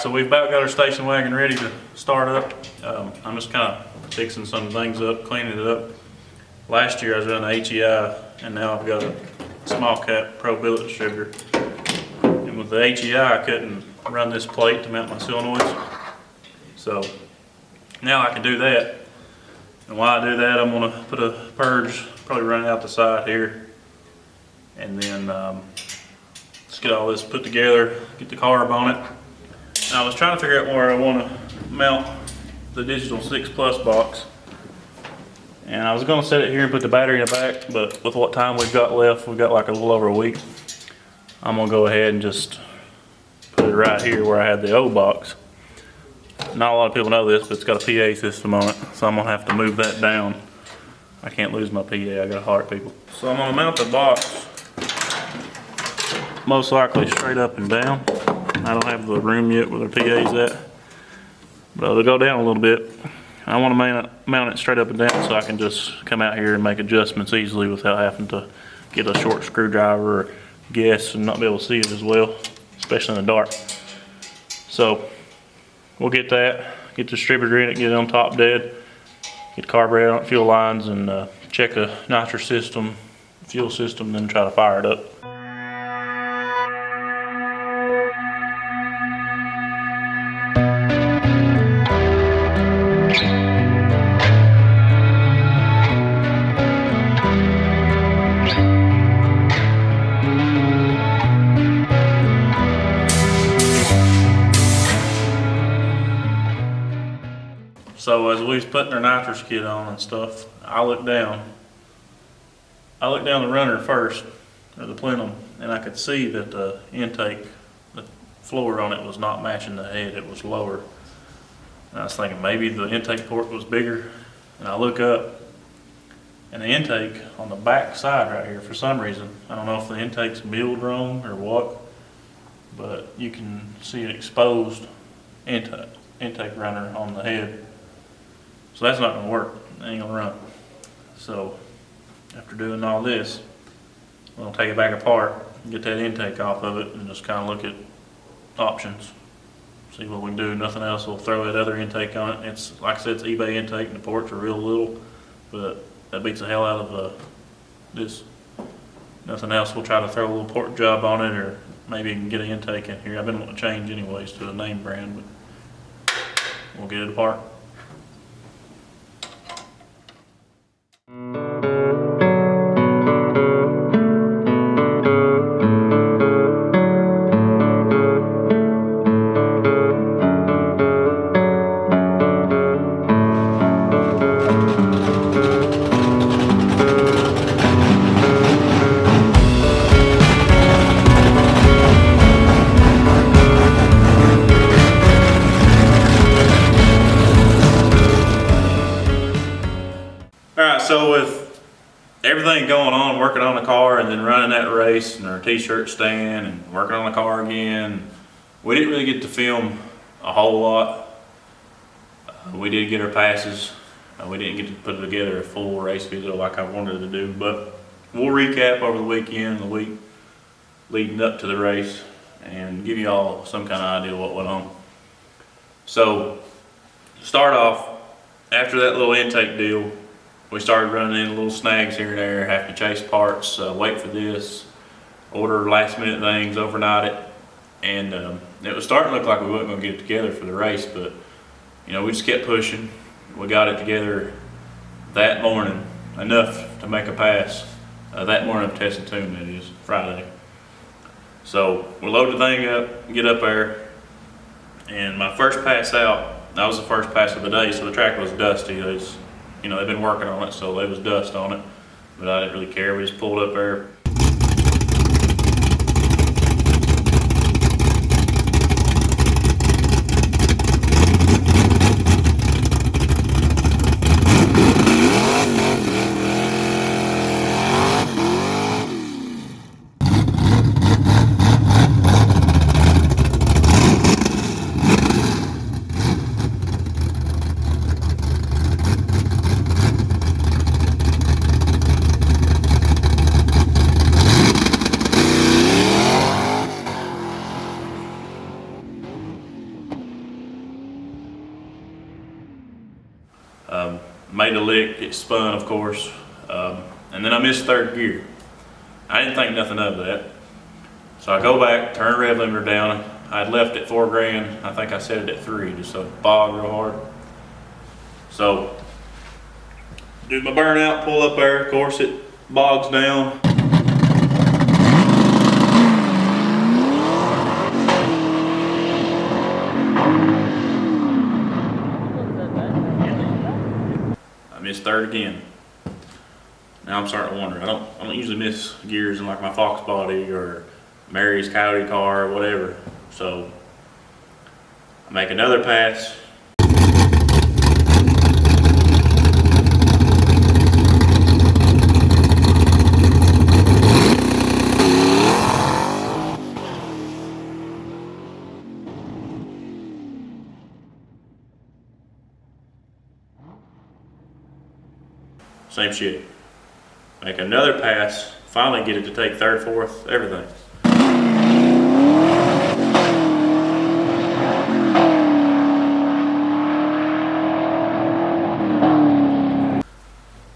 Alright, so we've about got our station wagon ready to start up. I'm just kind of fixing some things up, cleaning it up. Last year I was running HEI, and now I've got a small cap pro billet distributor. And with the HEI I couldn't run this plate to mount my solenoids. So now I can do that. And while I do that, I'm going to put a purge, probably run it out the side here. And then let's get all this put together, get the carb on it. Now I was trying to figure out where I want to mount the digital 6 Plus box. And I was going to set it here and put the battery in the back, but with what time we've got left, we've got like a little over a week. I'm going to go ahead and just put it right here where I had the old box. Not a lot of people know this, but it's got a PA system on it, so I'm going to have to move that down. I can't lose my PA, I got to holler at people. So I'm going to mount the box most likely straight up and down. I don't have the room yet where the PA's at, but it'll go down a little bit. I want to mount it straight up and down so I can just come out here and make adjustments easily without having to get a short screwdriver or guess and not be able to see it as well, especially in the dark. So we'll get that, get the distributor in it, get it on top dead, get the carburetor on fuel lines, and check a nitrous system, fuel system, then try to fire it up. So as we was putting our nitrous kit on and stuff, I looked down the runner first, or the plenum, and I could see that the intake, the floor on it was not matching the head, it was lower. And I was thinking maybe the intake port was bigger, and I look up, and the intake on the back side right here, for some reason, I don't know if the intake's milled wrong or what, but you can see an exposed intake runner on the head. So that's not going to work, it ain't going to run. So after doing all this, we're going to take it back apart, get that intake off of it, and just kind of look at options. See what we can do. Nothing else, we'll throw that other intake on it. It's, like I said, it's eBay intake and the ports are real little, but that beats the hell out of this. Nothing else, we'll try to throw a little port job on it, or maybe can get an intake in here. I've been wanting to change anyways to a name brand, but we'll get it apart. So with everything going on, working on the car and then running that race and our t-shirt stand and working on the car again, we didn't really get to film a whole lot. We did get our passes. We didn't get to put together a full race video like I wanted to do, but we'll recap over the weekend, the week leading up to the race, and give you all some kind of idea what went on. So to start off, after that little intake deal, we started running into little snags here and there, have to chase parts, wait for this, order last minute things, overnight it. And it was starting to look like we weren't going to get it together for the race, but you know, we just kept pushing. We got it together that morning, enough to make a pass. That morning of test and tune, that is, Friday. So we load the thing up, get up there, and my first pass out, that was the first pass of the day, so the track was dusty. You know, they've been working on it, so there was dust on it, but I didn't really care. We just pulled up there. Made a lick, it spun of course, and then I missed third gear. I didn't think nothing of that. So I go back, turn the rev limiter down. I'd left it 4 grand. I think I set it at 3, just so it bogged real hard. So, do my burnout, pull up there, of course it bogs down. I missed third again. Now I'm starting to wonder. I don't usually miss gears in like my Fox body or Mary's Coyote car or whatever. So I make another pass. Same shit. Make another pass, finally get it to take third, fourth, everything.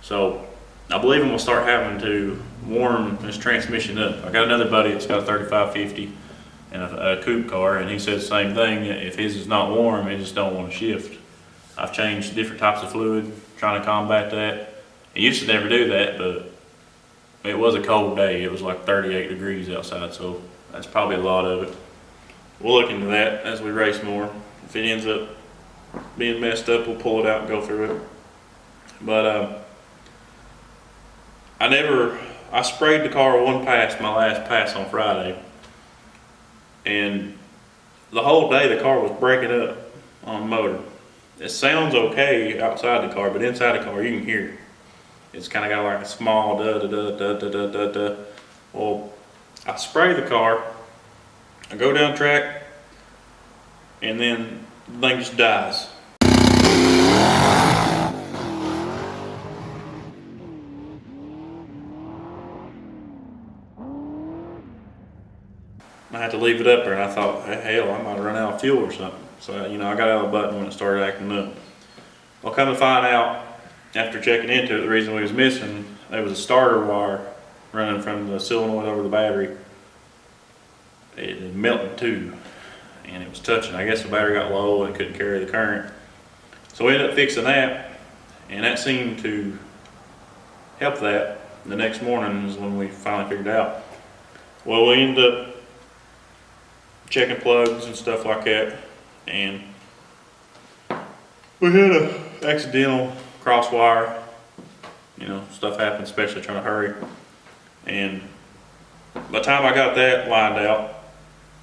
So I believe I'm gonna start having to warm this transmission up. I got another buddy that's got a 3550 and a coupe car, and he says the same thing. If his is not warm, it just don't want to shift. I've changed different types of fluid, trying to combat that. It used to never do that, but it was a cold day. It was like 38 degrees outside, so that's probably a lot of it. We'll look into that as we race more. If it ends up being messed up, we'll pull it out and go through it. But I sprayed the car one pass, my last pass on Friday, and the whole day the car was breaking up on the motor. It sounds okay outside the car, but inside the car you can hear it. It's kind of got like a small da da da da da da da da. Well, I spray the car, I go down track, and then the thing just dies. I had to leave it up there, and I thought, hey, hell, I might have run out of fuel or something. So, I got out of the button when it started acting up. Well, come to find out, after checking into it, the reason we was missing, there was a starter wire running from the solenoid over the battery. It had melted too, and it was touching. I guess the battery got low and it couldn't carry the current. So we ended up fixing that, and that seemed to help that. The next morning is when we finally figured it out. Well, we ended up checking plugs and stuff like that, and we had a accidental cross wire. Stuff happens, especially trying to hurry. And by the time I got that lined out,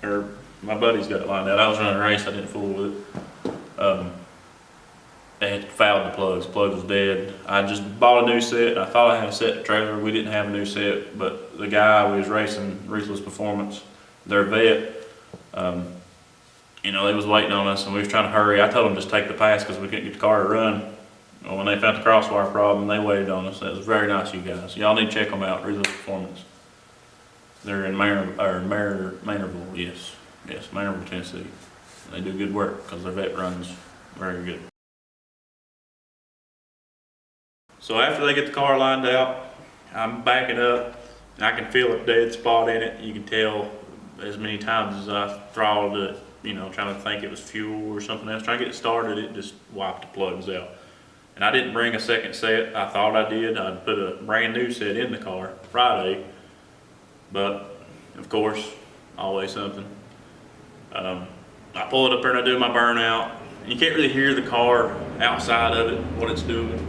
or my buddies got it lined out, I was running a race, I didn't fool with it. They had fouled the plugs. The plug was dead. I just bought a new set. I thought I had a set trailer. We didn't have a new set, but the guy we was racing, Ruthless Performance, their vet, they was waiting on us and we was trying to hurry. I told them just take the pass because we couldn't get the car to run. Well, when they found the crosswire problem, they waited on us. That was very nice of you guys. Y'all need to check them out, Ruthless Performance. They're in Maynardville, yes, Maynardville, Tennessee. They do good work because their vet runs very good. So after they get the car lined out, I'm backing up and I can feel a dead spot in it. You can tell as many times as I throttled it, trying to think it was fuel or something else. Trying to get it started, it just wiped the plugs out. And I didn't bring a second set. I thought I did. I'd put a brand new set in the car Friday, but of course, always something. I pull it up there and I do my burnout. And you can't really hear the car outside of it, what it's doing,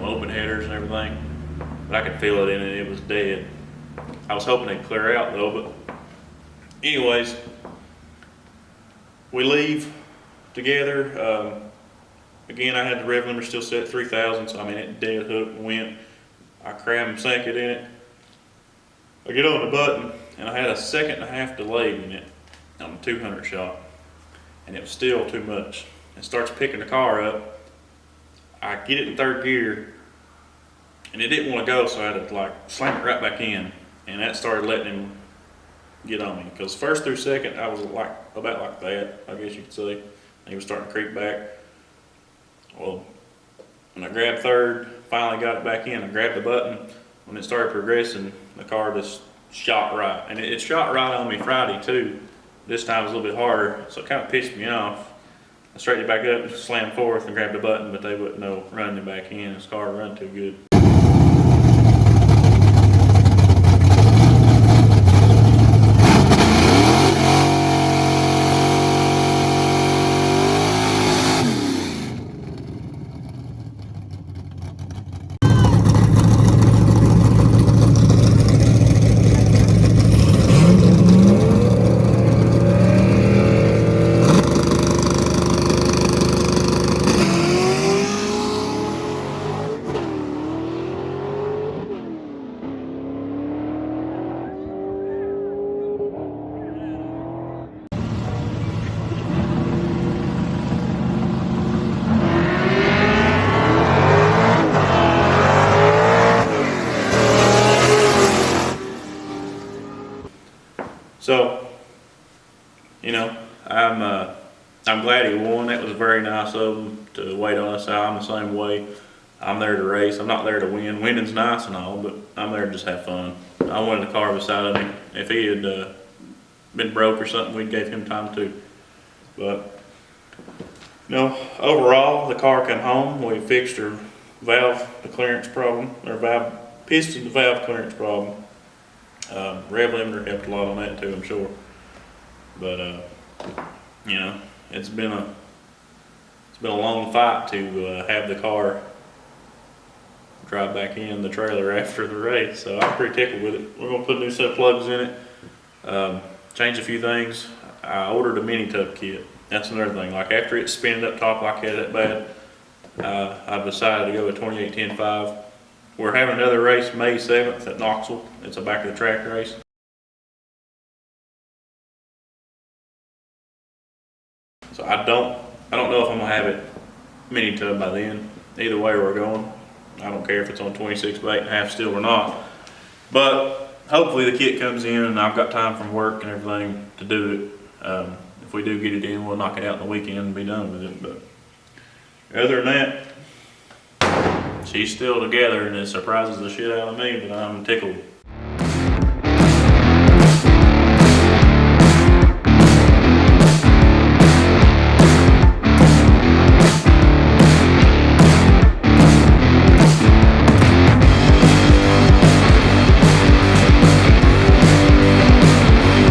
open headers and everything. But I could feel it in it, it was dead. I was hoping it'd clear out though, but anyways, we leave together. Again, I had the rev limiter still set at 3,000, so it dead hook went. I cram sank it in it. I get on the button, and I had a 1.5 second delay in it on the 200 shot, and it was still too much. It starts picking the car up. I get it in third gear, and it didn't want to go, so I had to slam it right back in, and that started letting him get on me. Because first through second, I was about like that, I guess you could say. And he was starting to creep back. Well, When I grabbed third, finally got it back in, I grabbed the button. When it started progressing, the car just shot right. And it shot right on me Friday too. This time it was a little bit harder, so it kind of pissed me off. I straightened it back up, slammed forth and grabbed the button, but they wouldn't know running it back in. This car run too good. So, you know, I'm glad he won. That was very nice of him to wait on us out. I'm the same way. I'm there to race. I'm not there to win. Winning's nice and all, but I'm there to just have fun. I wanted the car beside him. If he had been broke or something, we gave him time too. But, you know, overall, the car came home. We fixed her valve to clearance problem, or valve piston to valve clearance problem. Rev limiter helped a lot on that too, I'm sure. But you know, it's been a long fight to have the car drive back in the trailer after the race. So I'm pretty tickled with it. We're gonna put a new set of plugs in it, change a few things. I ordered a mini tub kit. That's another thing. Like after it's spinning up top like that bad, I've decided to go with 28-10-5. We're having another race May 7th at Knoxville. It's a back of the track race. So I don't know if I'm gonna have it mini tub by then. Either way we're going. I don't care if it's on 26 by 8.5 still or not. But hopefully the kit comes in and I've got time from work and everything to do it. If we do get it in, we'll knock it out in the weekend and be done with it. But other than that, she's still together and it surprises the shit out of me, but I'm tickled.